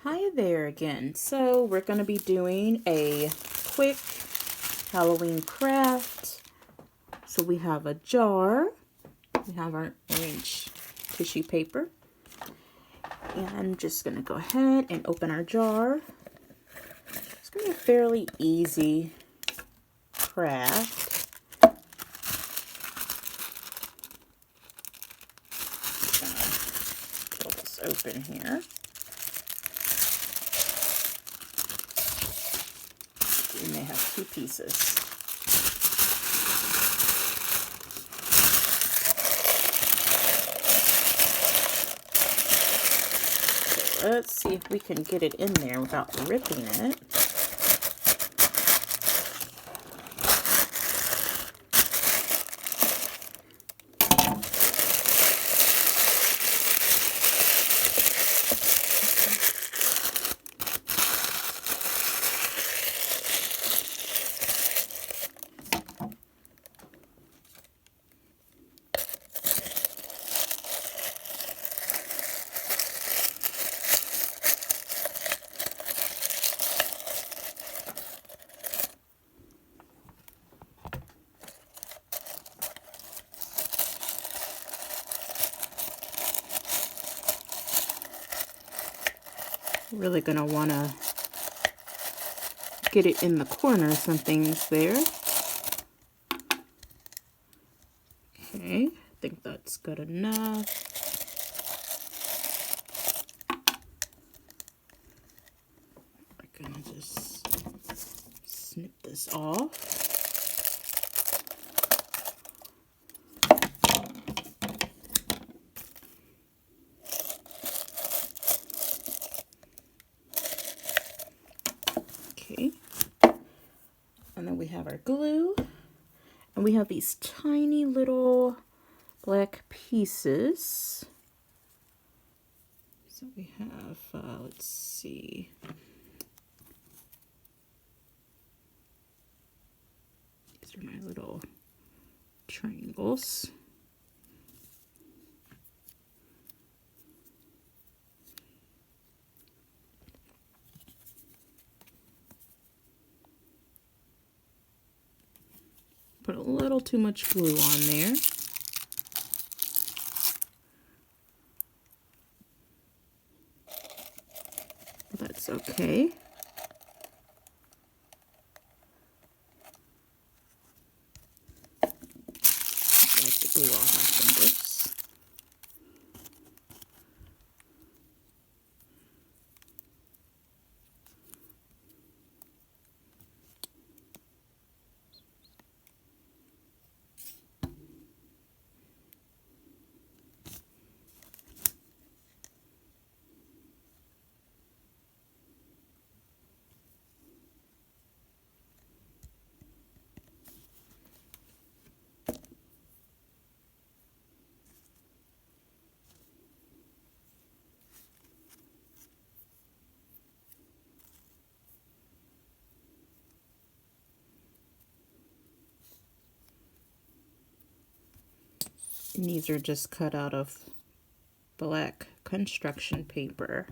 Hi there again. So we're going to be doing a quick Halloween craft. So we have a jar, we have our orange tissue paper, and I'm just going to go ahead and open our jar. It's going to be a fairly easy craft. Pull this open here. We may have two pieces. So let's see if we can get it in there without ripping it. Really going to want to get it in the corners and things there. Okay, I think that's good enough. We're going to just snip this off. Okay, and then we have our glue, and we have these tiny little black pieces. So we have, let's see, these are my little triangles. Put a little too much glue on there. That's okay. I like to glue off my fingers. And these are just cut out of black construction paper.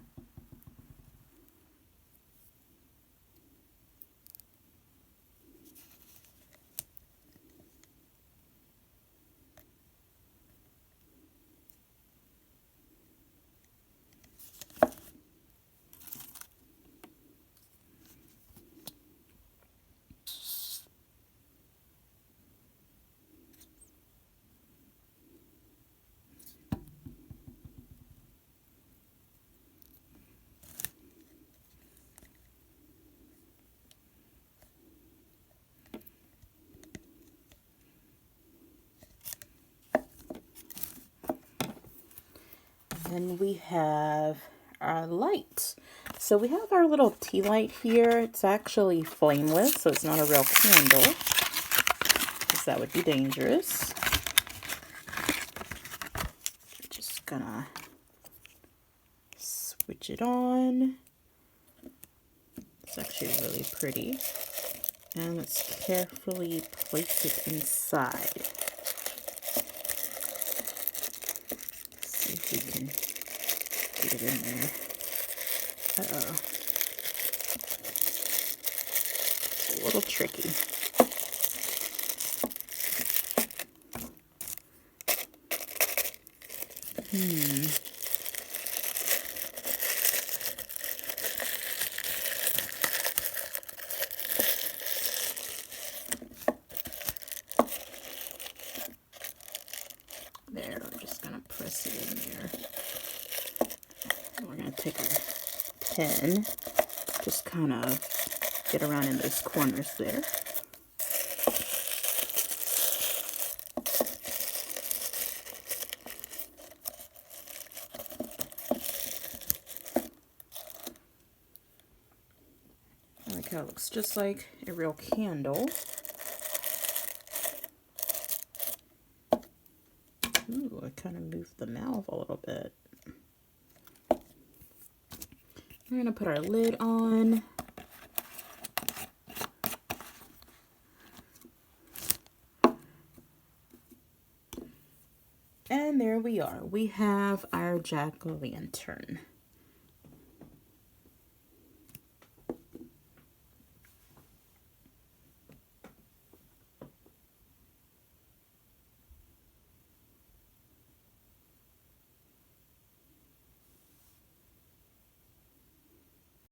Then we have our light. So we have our little tea light here. It's actually flameless, so it's not a real candle, because that would be dangerous. Just gonna switch it on. It's actually really pretty. And let's carefully place it inside. See if we can get it in there. It's a little tricky. There, we're just gonna press it in there. We're gonna take our pen, just kind of get around in those corners there. I like how it looks just like a real candle. Ooh, I kind of moved the mouth a little bit. We're going to put our lid on. And there we are. We have our jack-o'-lantern.